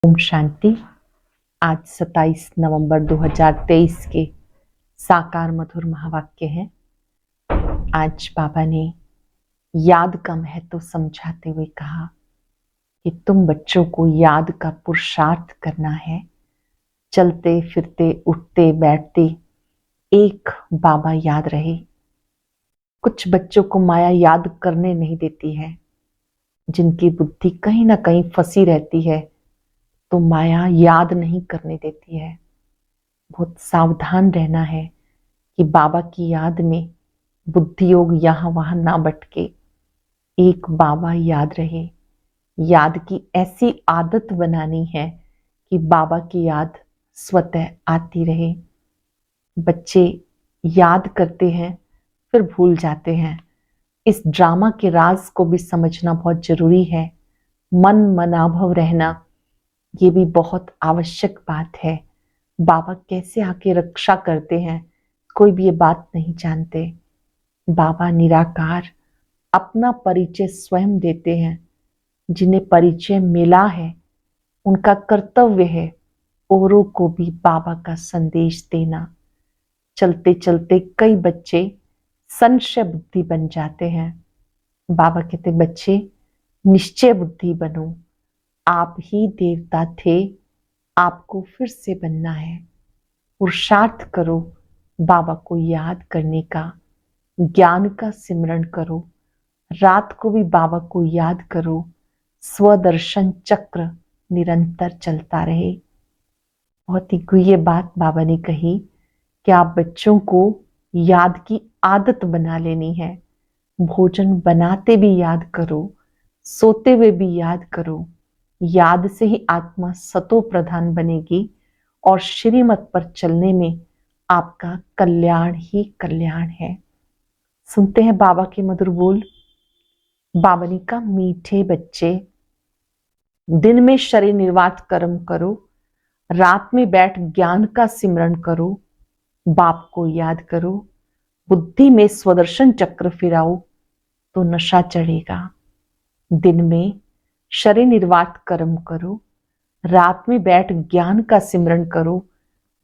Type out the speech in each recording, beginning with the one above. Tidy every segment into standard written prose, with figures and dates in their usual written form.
ओम शांति। आज 27 नवंबर 2023 के साकार मधुर महावाक्य हैं। आज बाबा ने याद का महत्व समझाते हुए कहा कि तुम बच्चों को याद का पुरुषार्थ करना है। चलते फिरते उठते बैठते एक बाबा याद रहे। कुछ बच्चों को माया याद करने नहीं देती है, जिनकी बुद्धि कहीं ना कहीं फंसी रहती है तो माया याद नहीं करने देती है। बहुत सावधान रहना है कि बाबा की याद में बुद्धि योग यहां वहां ना भटके, एक बाबा याद रहे। याद की ऐसी आदत बनानी है कि बाबा की याद स्वतः आती रहे। बच्चे याद करते हैं फिर भूल जाते हैं। इस ड्रामा के राज को भी समझना बहुत जरूरी है। मन मनाभव रहना ये भी बहुत आवश्यक बात है। बाबा कैसे आके रक्षा करते हैं कोई भी ये बात नहीं जानते। बाबा निराकार अपना परिचय स्वयं देते हैं। जिन्हें परिचय मिला है उनका कर्तव्य है औरों को भी बाबा का संदेश देना। चलते चलते कई बच्चे संशय बुद्धि बन जाते हैं। बाबा कहते बच्चे निश्चय बुद्धि बनो, आप ही देवता थे, आपको फिर से बनना है। पुरुषार्थ करो बाबा को याद करने का, ज्ञान का सिमरण करो। रात को भी बाबा को याद करो। स्वदर्शन चक्र निरंतर चलता रहे। बहुत ही गुह्य बात बाबा ने कही कि आप बच्चों को याद की आदत बना लेनी है। भोजन बनाते भी याद करो, सोते हुए भी याद करो। याद से ही आत्मा सतो प्रधान बनेगी और श्रीमत पर चलने में आपका कल्याण ही कल्याण है। सुनते हैं बाबा के मधुर बोल। बाबा ने कहा मीठे बच्चे, दिन में शरीर निर्वात कर्म करो, रात में बैठ ज्ञान का सिमरण करो। बाप को याद करो, बुद्धि में स्वदर्शन चक्र फिराओ तो नशा चढ़ेगा। दिन में शरीर निर्वात कर्म करो, रात में बैठ ज्ञान का सिमरण करो।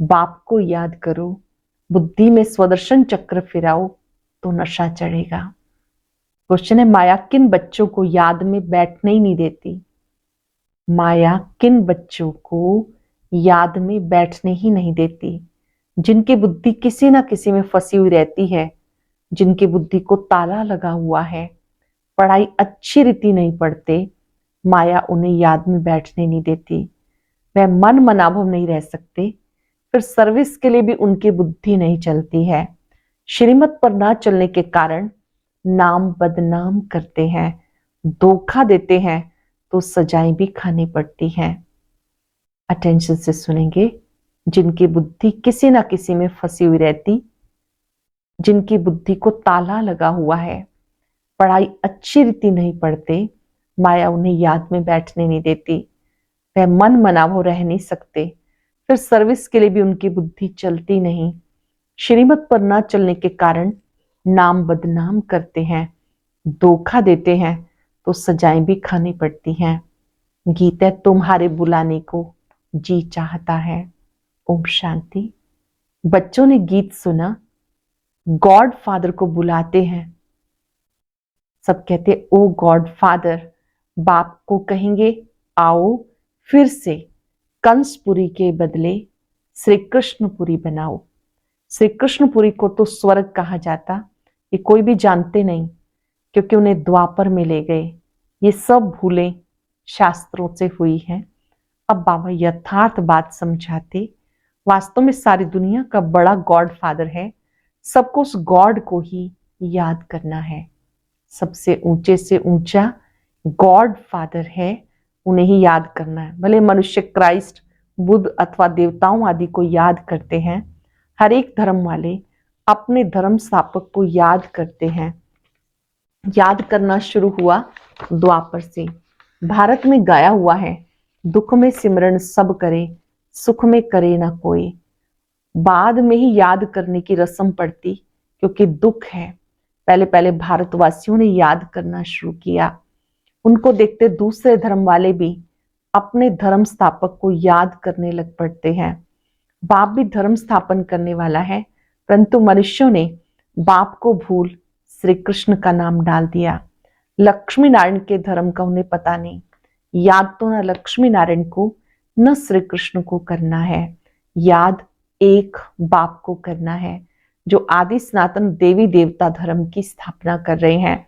बाप को याद करो, बुद्धि में स्वदर्शन चक्र फिराओ तो नशा चढ़ेगा। क्वेश्चन है, माया किन बच्चों को याद में बैठने ही नहीं देती? माया किन बच्चों को याद में बैठने ही नहीं देती? जिनकी बुद्धि किसी ना किसी में फंसी हुई रहती है, जिनकी बुद्धि को ताला लगा हुआ है, पढ़ाई अच्छी रीति नहीं पढ़ते, माया उन्हें याद में बैठने नहीं देती। वह मन मनाभव नहीं रह सकते, फिर सर्विस के लिए भी उनकी बुद्धि नहीं चलती है। श्रीमत पर ना चलने के कारण नाम बदनाम करते हैं, धोखा देते हैं तो सजाएं भी खानी पड़ती हैं। अटेंशन से सुनेंगे। जिनकी बुद्धि किसी ना किसी में फंसी हुई रहती, जिनकी बुद्धि को ताला लगा हुआ है, पढ़ाई अच्छी रीति नहीं पढ़ते, माया उन्हें याद में बैठने नहीं देती। वह मन मनाभव रह नहीं सकते, फिर सर्विस के लिए भी उनकी बुद्धि चलती नहीं। श्रीमत पर न चलने के कारण नाम बदनाम करते हैं, धोखा देते हैं तो सजाएं भी खानी पड़ती हैं। गीत है तुम्हारे बुलाने को जी चाहता है। ओम शांति। बच्चों ने गीत सुना, गॉड फादर को बुलाते हैं। सब कहते ओ गॉड फादर। बाप को कहेंगे आओ फिर से कंसपुरी के बदले श्री कृष्णपुरी बनाओ। श्री कृष्णपुरी को तो स्वर्ग कहा जाता, ये कोई भी जानते नहीं क्योंकि उन्हें द्वापर में ले गए। ये सब भूलें शास्त्रों से हुई हैं। अब बाबा यथार्थ बात समझाते। वास्तव में सारी दुनिया का बड़ा गॉड फादर है। सबको उस गॉड को ही याद करना है। सबसे ऊंचे से ऊंचा गॉड फादर है, उन्हें ही याद करना है। भले मनुष्य क्राइस्ट, बुद्ध अथवा देवताओं आदि को याद करते हैं, हर एक धर्म वाले अपने धर्म स्थापक को याद करते हैं। याद करना शुरू हुआ द्वापर से। भारत में गाया हुआ है, दुख में सिमरन सब करे, सुख में करे ना कोई। बाद में ही याद करने की रस्म पड़ती क्योंकि दुख है। पहले पहले भारतवासियों ने याद करना शुरू किया। उनको देखते दूसरे धर्म वाले भी अपने धर्म स्थापक को याद करने लग पड़ते हैं। बाप भी धर्म स्थापन करने वाला है, परंतु मनुष्यों ने बाप को भूल श्री कृष्ण का नाम डाल दिया। लक्ष्मी नारायण के धर्म का उन्हें पता नहीं। याद तो न लक्ष्मी नारायण को न श्री कृष्ण को करना है, याद एक बाप को करना है जो आदि सनातन देवी देवता धर्म की स्थापना कर रहे हैं।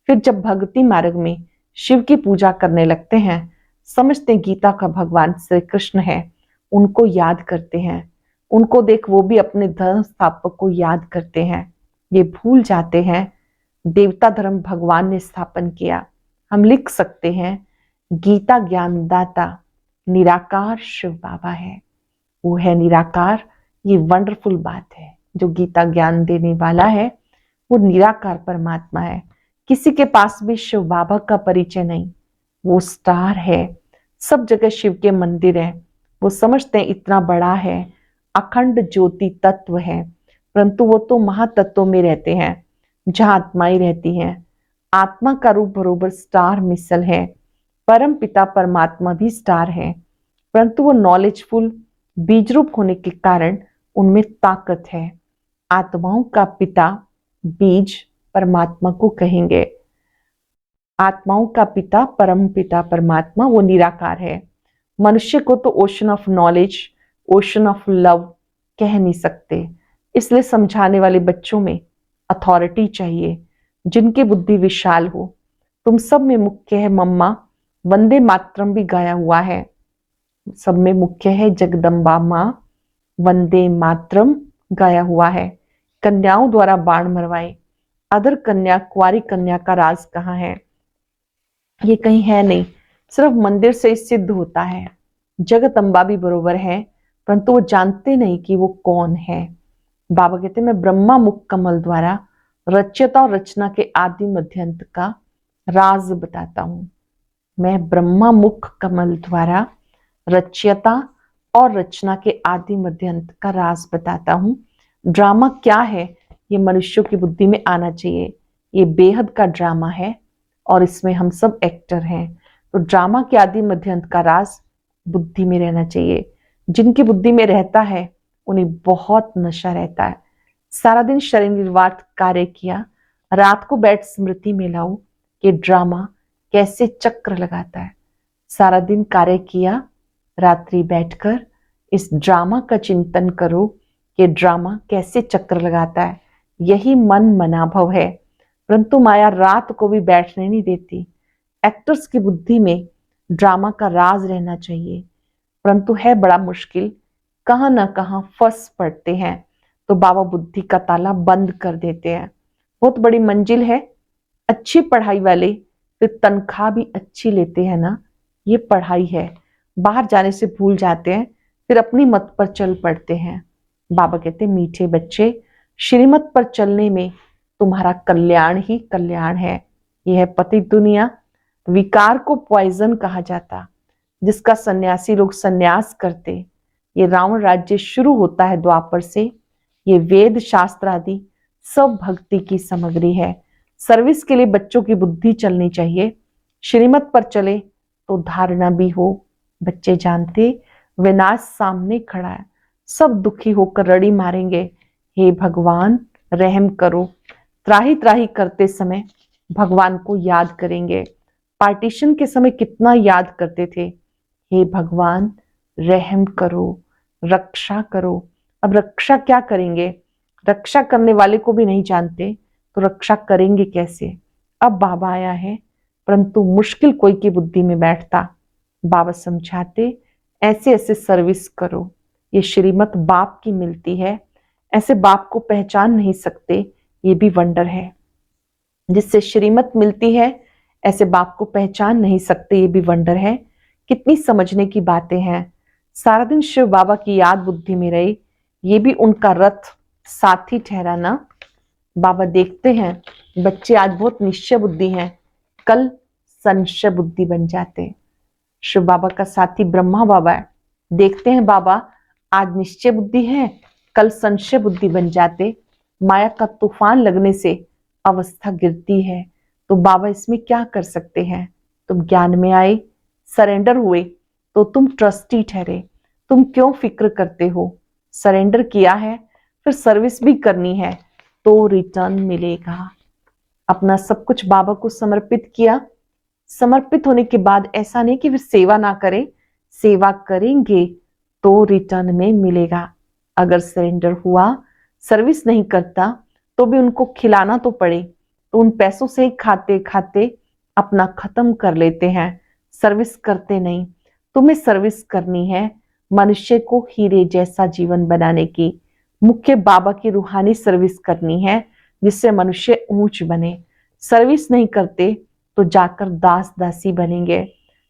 फिर जब भक्ति मार्ग में शिव की पूजा करने लगते हैं, समझते गीता का भगवान श्री कृष्ण है, उनको याद करते हैं। उनको देख वो भी अपने धर्म स्थापक को याद करते हैं। ये भूल जाते हैं देवता धर्म भगवान ने स्थापन किया। हम लिख सकते हैं गीता ज्ञानदाता निराकार शिव बाबा है। वो है निराकार। ये वंडरफुल बात है। जो गीता ज्ञान देने वाला है वो निराकार परमात्मा है। किसी के पास भी शिव बाबा का परिचय नहीं। वो स्टार है। सब जगह शिव के मंदिर है। वो समझते हैं इतना बड़ा है, अखंड ज्योति तत्व है, परंतु वो तो महातत्वों में रहते हैं जहां आत्माएं रहती हैं। आत्मा का रूप बरोबर स्टार मिसल है। परम पिता परमात्मा भी स्टार है, परंतु वो नॉलेजफुल बीज रूप होने के कारण उनमें ताकत है। आत्माओं का पिता बीज परमात्मा को कहेंगे। आत्माओं का पिता परम पिता परमात्मा वो निराकार है। मनुष्य को तो ocean of knowledge, ocean of love कह नहीं सकते। इसलिए समझाने वाले बच्चों में अथॉरिटी चाहिए, जिनकी बुद्धि विशाल हो। तुम सब में मुख्य है मम्मा, वंदे मातरम भी गाया हुआ है। सब में मुख्य है जगदम्बा माँ, वंदे मातरम गाया हुआ है। कन्याओं द्वारा बाण मरवाए। अदर कन्या, कुंवारी कन्या का राज कहाँ है? ये कहीं है नहीं, सिर्फ मंदिर से ही सिद्ध होता है। जगदम्बा भी बरोबर है, परंतु वो जानते नहीं कि वो कौन है। बाबा कहते मैं ब्रह्मा मुख कमल द्वारा रचयता और रचना के आदि मध्यंत का राज बताता हूं। मैं ब्रह्मा मुख कमल द्वारा रचयता और रचना के आदि मध्यंत का राज बताता हूं। ड्रामा क्या है ये मनुष्यों की बुद्धि में आना चाहिए। ये बेहद का ड्रामा है और इसमें हम सब एक्टर हैं। तो ड्रामा के आदि मध्यंत का राज बुद्धि में रहना चाहिए। जिनकी बुद्धि में रहता है उन्हें बहुत नशा रहता है। सारा दिन शरीर निर्वाह कार्य किया, रात को बैठ स्मृति में लाओ कि ड्रामा कैसे चक्र लगाता है। सारा दिन कार्य किया, रात्रि बैठकर इस ड्रामा का चिंतन करो कि ड्रामा कैसे चक्र लगाता है। यही मन मनाभव है, परंतु माया रात को भी बैठने नहीं देती। एक्टर्स की बुद्धि में ड्रामा का राज रहना चाहिए, परंतु है बड़ा मुश्किल। कहां ना कहां फंस पड़ते हैं तो बाबा बुद्धि का ताला बंद कर देते हैं। बहुत बड़ी मंजिल है। अच्छी पढ़ाई वाले फिर तनख्वाह भी अच्छी लेते हैं ना, ये पढ़ाई है। बाहर जाने से भूल जाते हैं, फिर अपनी मत पर चल पड़ते हैं। बाबा कहते मीठे बच्चे, श्रीमत पर चलने में तुम्हारा कल्याण ही कल्याण है। यह है पति दुनिया। विकार को पॉइजन कहा जाता, जिसका सन्यासी लोग सन्यास करते। ये रावण राज्य शुरू होता है द्वापर से। ये वेद शास्त्र आदि सब भक्ति की सामग्री है। सर्विस के लिए बच्चों की बुद्धि चलनी चाहिए। श्रीमत पर चले तो धारणा भी हो। बच्चे जानते विनाश सामने खड़ा है, सब दुखी होकर रड़ी मारेंगे, हे भगवान रहम करो। त्राही त्राही करते समय भगवान को याद करेंगे। पार्टीशन के समय कितना याद करते थे, हे भगवान रहम करो, रक्षा करो। अब रक्षा क्या करेंगे? रक्षा करने वाले को भी नहीं जानते तो रक्षा करेंगे कैसे? अब बाबा आया है, परंतु मुश्किल कोई की बुद्धि में बैठता। बाबा समझाते ऐसे ऐसे सर्विस करो। ये श्रीमत बाप की मिलती है, ऐसे बाप को पहचान नहीं सकते, ये भी वंडर है। जिससे श्रीमत मिलती है ऐसे बाप को पहचान नहीं सकते, ये भी वंडर है। कितनी समझने की बातें हैं। सारा दिन शिव बाबा की याद बुद्धि में रहे, ये भी उनका रथ साथी ठहरा ना। बाबा देखते हैं बच्चे आज बहुत निश्चय बुद्धि हैं, कल संशय बुद्धि बन जाते। शिव बाबा का साथी ब्रह्मा बाबा है। देखते हैं बाबा आज निश्चय बुद्धि है, कल संशय बुद्धि बन जाते। माया का तूफान लगने से अवस्था गिरती है, तो बाबा इसमें क्या कर सकते हैं? तुम ज्ञान में आए, सरेंडर हुए, तो तुम ट्रस्टी ठहरे। तुम क्यों फिक्र करते हो? सरेंडर किया है, फिर सर्विस भी करनी है तो रिटर्न मिलेगा। अपना सब कुछ बाबा को समर्पित किया। समर्पित होने के बाद ऐसा नहीं कि फिर सेवा ना करें, सेवा करेंगे तो रिटर्न में मिलेगा। अगर सरेंडर हुआ, सर्विस नहीं करता तो भी उनको खिलाना तो पड़े, तो उन पैसों से खाते खाते अपना खत्म कर लेते हैं, सर्विस करते नहीं। तुम्हें सर्विस करनी है, मनुष्य को हीरे जैसा जीवन बनाने की, मुख्य बाबा की रूहानी सर्विस करनी है जिससे मनुष्य ऊंच बने। सर्विस नहीं करते तो जाकर दास दासी बनेंगे।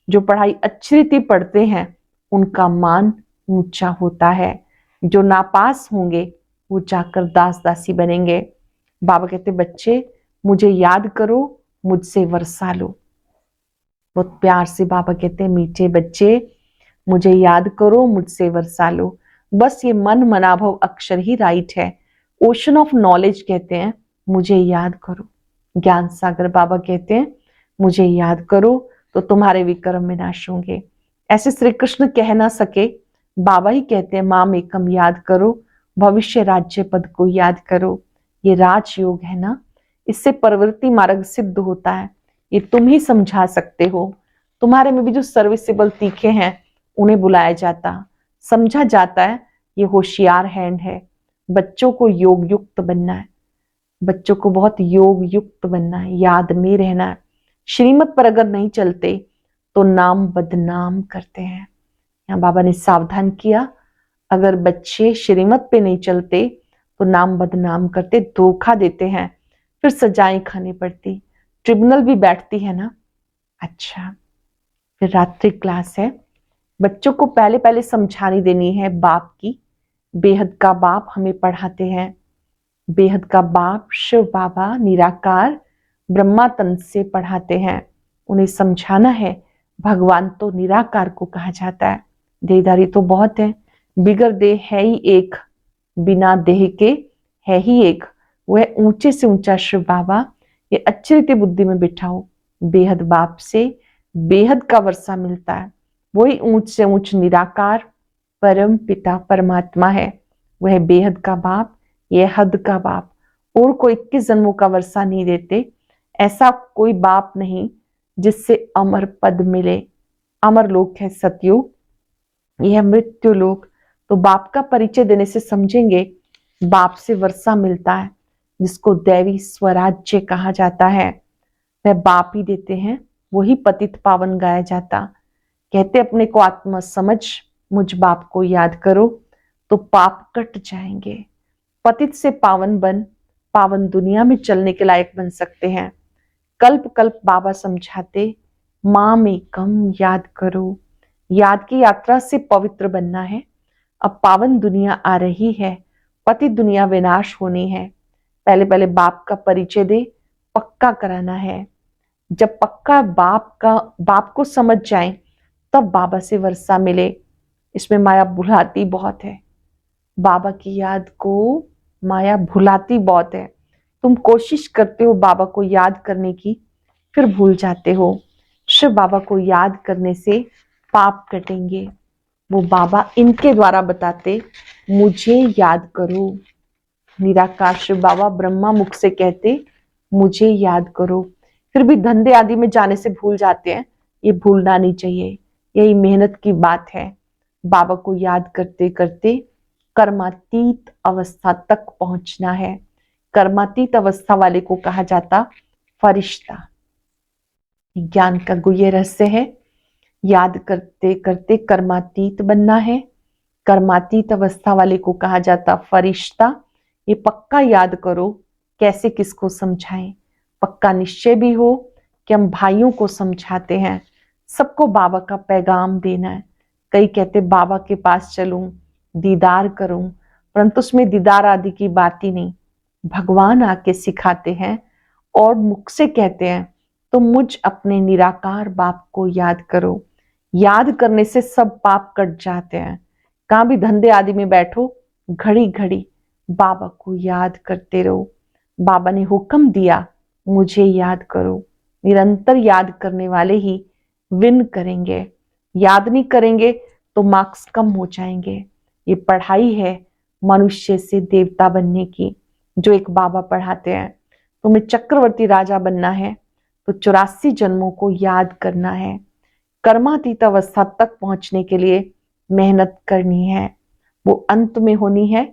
जो पढ़ाई अच्छी रीति पढ़ते हैं उनका मान ऊंचा होता है, जो नापास होंगे वो जाकर दास दासी बनेंगे। बाबा कहते बच्चे मुझे याद करो, मुझसे वर्षा लो। बहुत प्यार से बाबा कहते हैं मीठे बच्चे मुझे याद करो, मुझसे वर्षा लो। बस ये मन मनाभव अक्षर ही राइट है। ओशन ऑफ नॉलेज कहते हैं मुझे याद करो। ज्ञान सागर बाबा कहते हैं मुझे याद करो तो तुम्हारे विक्रम विनाश होंगे। ऐसे श्री कृष्ण कह ना सके, बाबा ही कहते हैं माम एकम याद करो, भविष्य राज्य पद को याद करो। ये राजयोग है ना, इससे प्रवृत्ति मार्ग सिद्ध होता है। ये तुम ही समझा सकते हो। तुम्हारे में भी जो सर्विसेबल तीखे हैं उन्हें बुलाया जाता, समझा जाता है ये होशियार हैंड है। बच्चों को योग युक्त बनना है, बच्चों को बहुत योग युक्त बनना है, याद में रहना है। श्रीमत पर अगर नहीं चलते तो नाम बदनाम करते हैं। यहाँ बाबा ने सावधान किया, अगर बच्चे श्रीमत पे नहीं चलते तो नाम बदनाम करते, धोखा देते हैं, फिर सजाएं खानी पड़ती, ट्रिब्यूनल भी बैठती है ना। अच्छा, फिर रात्रि क्लास है। बच्चों को पहले पहले समझानी देनी है बाप की। बेहद का बाप हमें पढ़ाते हैं। बेहद का बाप शिव बाबा निराकार ब्रह्मा तन से पढ़ाते हैं। उन्हें समझाना है भगवान तो निराकार को कहा जाता है। देहधारी तो बहुत है, बिगर देह है ही एक, बिना देह के है ही एक, वह ऊंचे से ऊंचा शिव बाबा। ये अच्छी रीति बुद्धि में बिठाओ। बेहद बाप से बेहद का वर्षा मिलता है, वही ऊंच से ऊंच निराकार परम पिता परमात्मा है। वह बेहद का बाप, यह हद का बाप। और कोई 21 जन्मों का वर्षा नहीं देते। ऐसा कोई बाप नहीं जिससे अमर पद मिले। अमर लोक है सतयुग, यह मृत्यु लोक। तो बाप का परिचय देने से समझेंगे बाप से वर्षा मिलता है, जिसको दैवी स्वराज्य कहा जाता है। वह बाप ही देते हैं, वही पतित पावन गाया जाता। कहते अपने को आत्मा समझ, मुझ बाप को याद करो तो पाप कट जाएंगे। पतित से पावन बन, पावन दुनिया में चलने के लायक बन सकते हैं। कल्प कल्प बाबा समझाते माम एकम याद करो। याद की यात्रा से पवित्र बनना है। अब पावन दुनिया आ रही है, पतित दुनिया विनाश होनी है। पहले पहले बाप का परिचय दे, पक्का कराना है। जब पक्का बाप को समझ जाए तब बाबा से वर्षा मिले। इसमें माया भुलाती बहुत है, बाबा की याद को माया भुलाती बहुत है। तुम कोशिश करते हो बाबा को याद करने की, फिर भूल जाते हो। शिव बाबा को याद करने से पाप कटेंगे। वो बाबा इनके द्वारा बताते मुझे याद करो। निराकार शिव बाबा ब्रह्मा मुख से कहते मुझे याद करो, फिर भी धंधे आदि में जाने से भूल जाते हैं। ये भूलना नहीं चाहिए, यही मेहनत की बात है। बाबा को याद करते करते कर्मातीत अवस्था तक पहुंचना है। कर्मातीत अवस्था वाले को कहा जाता फरिश्ता। ज्ञान का गुह्य रहस्य है, याद करते करते कर्मातीत बनना है। कर्मातीत अवस्था वाले को कहा जाता फरिश्ता। ये पक्का याद करो, कैसे किसको समझाएं। पक्का निश्चय भी हो कि हम भाइयों को समझाते हैं, सबको बाबा का पैगाम देना है। कई कहते बाबा के पास चलूं, दीदार करूं, परंतु उसमें दीदार आदि की बात ही नहीं। भगवान आके सिखाते हैं और मुख से कहते हैं तो मुझ अपने निराकार बाप को याद करो। याद करने से सब पाप कट जाते हैं। कहां भी धंधे आदि में बैठो, घड़ी घड़ी बाबा को याद करते रहो। बाबा ने हुक्म दिया मुझे याद करो। निरंतर याद करने वाले ही विन करेंगे। याद नहीं करेंगे तो मार्क्स कम हो जाएंगे। ये पढ़ाई है मनुष्य से देवता बनने की, जो एक बाबा पढ़ाते हैं। तुम्हें चक्रवर्ती राजा बनना है तो 84 जन्मों को याद करना है। कर्मातीत अवस्था तक पहुंचने के लिए मेहनत करनी है, वो अंत में होनी है।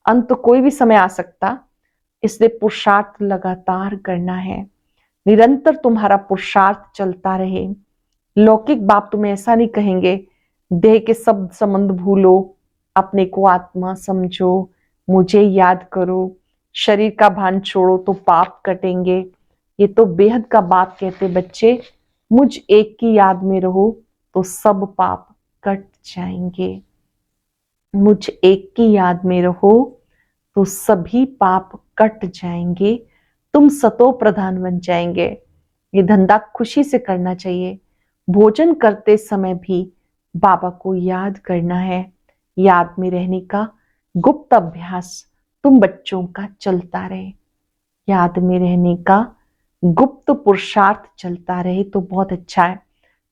अंत कोई भी समय आ सकता, इसलिए पुरुषार्थ लगातार करना है। निरंतर तुम्हारा पुरुषार्थ चलता रहे। लौकिक बाप तुम्हें ऐसा नहीं कहेंगे देह के सब संबंध भूलो, अपने को आत्मा समझो, मुझे याद करो, शरीर का भान छोड़ो तो पाप कटेंगे। ये तो बेहद का बाप कहते, बच्चे मुझ एक की याद में रहो तो सब पाप कट जाएंगे। मुझ एक की याद में रहो तो सभी पाप कट जाएंगे, तुम सतो प्रधान बन जाएंगे। ये धंधा खुशी से करना चाहिए। भोजन करते समय भी बाबा को याद करना है। याद में रहने का गुप्त अभ्यास तुम बच्चों का चलता रहे। याद में रहने का गुप्त पुरुषार्थ चलता रहे तो बहुत अच्छा है।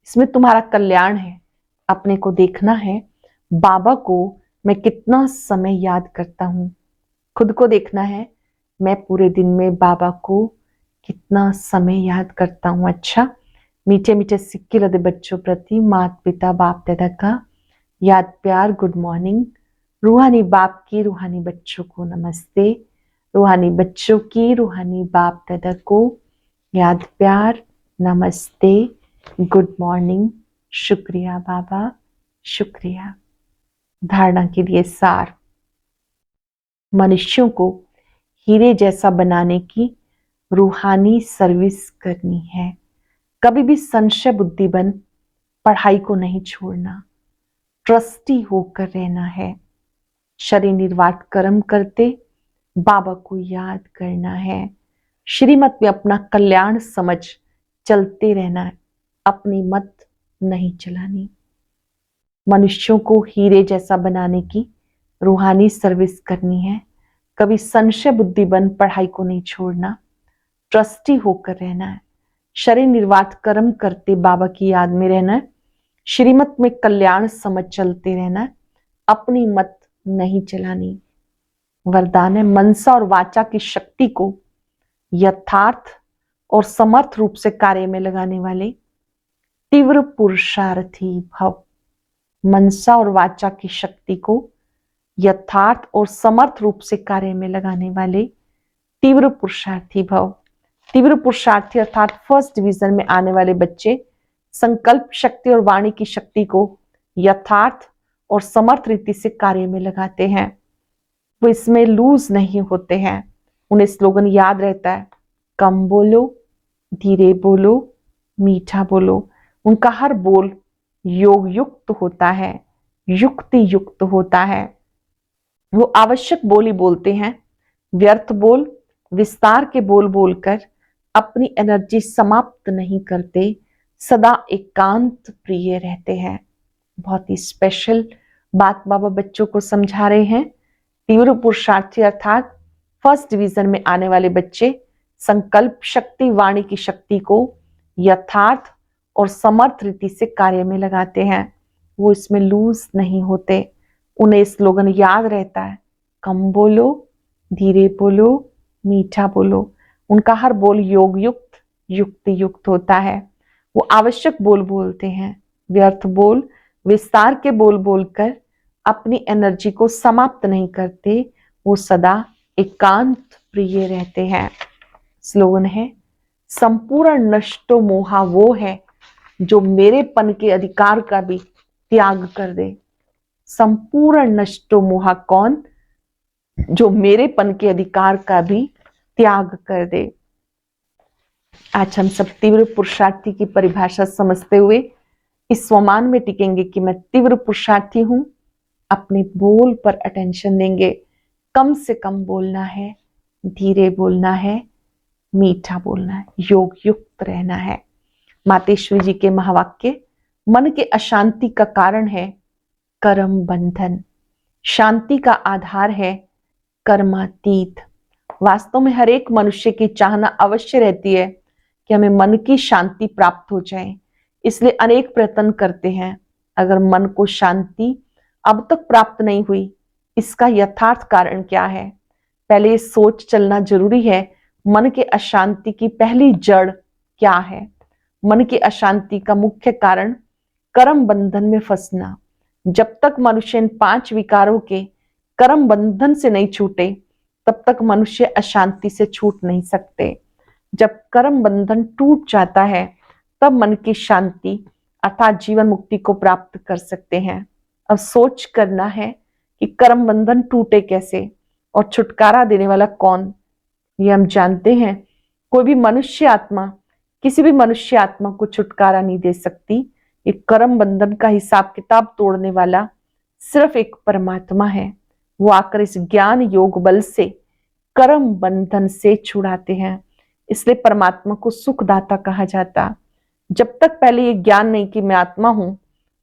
इसमें तुम्हारा कल्याण है। अपने को देखना है, बाबा को मैं कितना समय याद करता हूँ। खुद को देखना है, मैं पूरे दिन में बाबा को कितना समय याद करता हूँ। अच्छा, मीठे मीठे सिक्के लदे बच्चों प्रति माता पिता बाप दादा का याद प्यार गुड मॉर्निंग। रूहानी बाप की रूहानी बच्चों को नमस्ते। रूहानी बच्चों की रूहानी बाप दादा को याद प्यार नमस्ते गुड मॉर्निंग। शुक्रिया बाबा, शुक्रिया। धारणा के लिए सार, मनुष्यों को हीरे जैसा बनाने की रूहानी सर्विस करनी है। कभी भी संशय बुद्धि बन पढ़ाई को नहीं छोड़ना, ट्रस्टी होकर रहना है। शरीर निर्वाह कर्म करते बाबा को याद करना है। श्रीमत में अपना कल्याण समझ चलते रहना है, अपनी मत नहीं चलानी। मनुष्यों को हीरे जैसा बनाने की रूहानी सर्विस करनी है। कभी संशय बुद्धि बन पढ़ाई को नहीं छोड़ना, ट्रस्टी होकर रहना है। शरीर निर्वाह कर्म करते बाबा की याद में रहना है। श्रीमत में कल्याण समझ चलते रहना है, अपनी मत नहीं चलानी। वरदान है, मनसा और वाचा की शक्ति को यथार्थ और समर्थ रूप से कार्य में लगाने वाले तीव्र पुरुषार्थी भव। मनसा और वाचा की शक्ति को यथार्थ और समर्थ रूप से कार्य में लगाने वाले तीव्र पुरुषार्थी भव। तीव्र पुरुषार्थी अर्थात फर्स्ट डिवीजन में आने वाले बच्चे संकल्प शक्ति और वाणी की शक्ति को यथार्थ और समर्थ रीति से कार्य में लगाते हैं। वो इसमें लूज नहीं होते हैं। उन्हें स्लोगन याद रहता है, कम बोलो, धीरे बोलो, मीठा बोलो। उनका हर बोल योग युक्त होता है, युक्ति युक्त होता है। वो आवश्यक बोल ही बोलते हैं, व्यर्थ बोल विस्तार के बोल बोलकर अपनी एनर्जी समाप्त नहीं करते, सदा एकांत प्रिय रहते हैं। बहुत ही स्पेशल बात बाबा बच्चों को समझा रहे हैं। तीव्र पुरुषार्थी अर्थात फर्स्ट डिवीजन में आने वाले बच्चे संकल्प शक्ति वाणी की शक्ति को यथार्थ और समर्थ रीति से कार्य में लगाते हैं। वो इसमें लूज नहीं होते। उन्हें स्लोगन याद रहता है, कम बोलो, धीरे बोलो, मीठा बोलो। उनका हर बोल योग युक्त युक्ति युक्त होता है। वो आवश्यक बोल बोलते हैं, व्यर्थ बोल विस्तार के बोल बोलकर अपनी एनर्जी को समाप्त नहीं करते। वो सदा एकांत प्रिय रहते हैं। स्लोगन है, संपूर्ण नष्टो मोहा वो है जो मेरेपन के अधिकार का भी त्याग कर दे। संपूर्ण नष्टो मोहा कौन? जो मेरेपन के अधिकार का भी त्याग कर दे। आज हम सब तीव्र पुरुषार्थी की परिभाषा समझते हुए इस स्वमान में टिकेंगे कि मैं तीव्र पुरुषार्थी हूं। अपने बोल पर अटेंशन देंगे। कम से कम बोलना है, धीरे बोलना है, मीठा बोलना है, योग युक्त रहना है। मातेश्वरी जी के महावाक्य, मन के अशांति का कारण है कर्म बंधन, शांति का आधार है कर्मातीत। वास्तव में हर एक मनुष्य की चाहना अवश्य रहती है, है। कि हमें मन की शांति प्राप्त हो जाए, इसलिए अनेक प्रयत्न करते हैं। अगर मन को शांति अब तक प्राप्त नहीं हुई, इसका यथार्थ कारण क्या है? पहले ये सोच चलना जरूरी है, मन के अशांति की पहली जड़ क्या है? मन की अशांति का मुख्य कारण कर्म बंधन में फंसना। जब तक मनुष्य इन 5 विकारों के कर्म बंधन से नहीं छूटे, तब तक मनुष्य अशांति से छूट नहीं सकते। जब कर्म बंधन टूट जाता है, तब मन की शांति अर्थात जीवन मुक्ति को प्राप्त कर सकते हैं। अब सोच करना है कि कर्म बंधन टूटे कैसे और छुटकारा देने वाला कौन, ये हम जानते हैं। कोई भी मनुष्य आत्मा किसी भी मनुष्य आत्मा को छुटकारा नहीं दे सकती। ये कर्म बंधन का हिसाब किताब तोड़ने वाला सिर्फ एक परमात्मा है। वो आकर इस ज्ञान योग बल से कर्म बंधन से छुड़ाते हैं। इसलिए परमात्मा को सुखदाता कहा जाता। जब तक पहले ये ज्ञान नहीं कि मैं आत्मा हूं,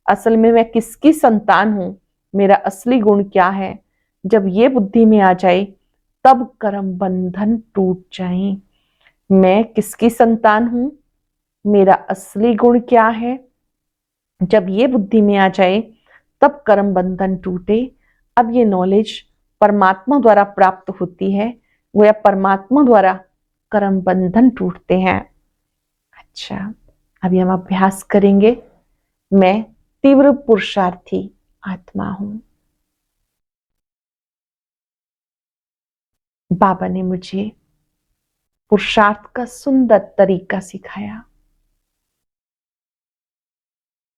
असल में मैं किसकी संतान हूं, मेरा असली गुण क्या है, जब ये बुद्धि में आ जाए, तब कर्म बंधन टूट जाए। मैं किसकी संतान हूं, मेरा असली गुण क्या है, जब ये बुद्धि में आ जाए, तब कर्म बंधन टूटे। अब ये नॉलेज परमात्मा द्वारा प्राप्त होती है, वो या परमात्मा द्वारा कर्म बंधन टूटते हैं। अच्छा, अभी हम अभ्यास करेंगे। मैं तीव्र पुरुषार्थी आत्मा हूं। बाबा ने मुझे पुरुषार्थ का सुंदर तरीका सिखाया।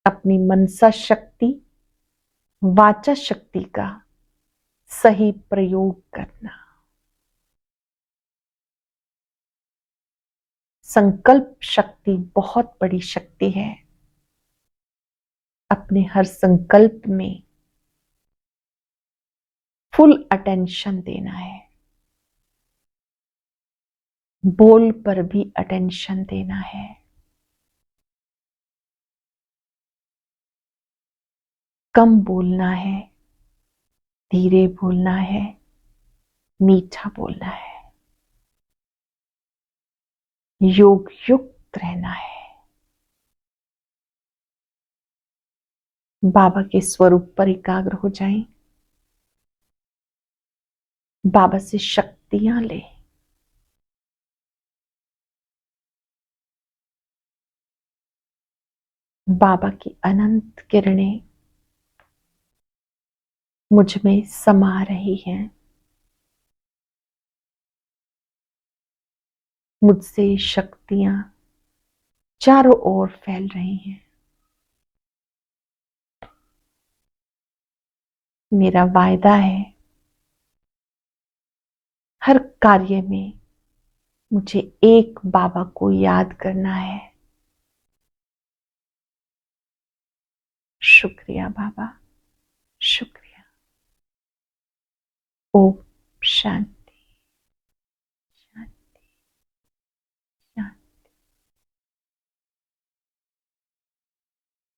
अपनी मनसा शक्ति, वाचा शक्ति का सही प्रयोग करना। संकल्प शक्ति बहुत बड़ी शक्ति है। अपने हर संकल्प में फुल अटेंशन देना है। बोल पर भी अटेंशन देना है। कम बोलना है, धीरे बोलना है, मीठा बोलना है, योग युक्त रहना है। बाबा के स्वरूप पर एकाग्र हो जाएं। बाबा से शक्तियां ले। बाबा की अनंत किरणें मुझ में समा रही हैं। मुझसे शक्तियां चारों ओर फैल रही हैं। मेरा वायदा है, हर कार्य में मुझे एक बाबा को याद करना है। शुक्रिया बाबा, शुक्रिया। ओम शांति।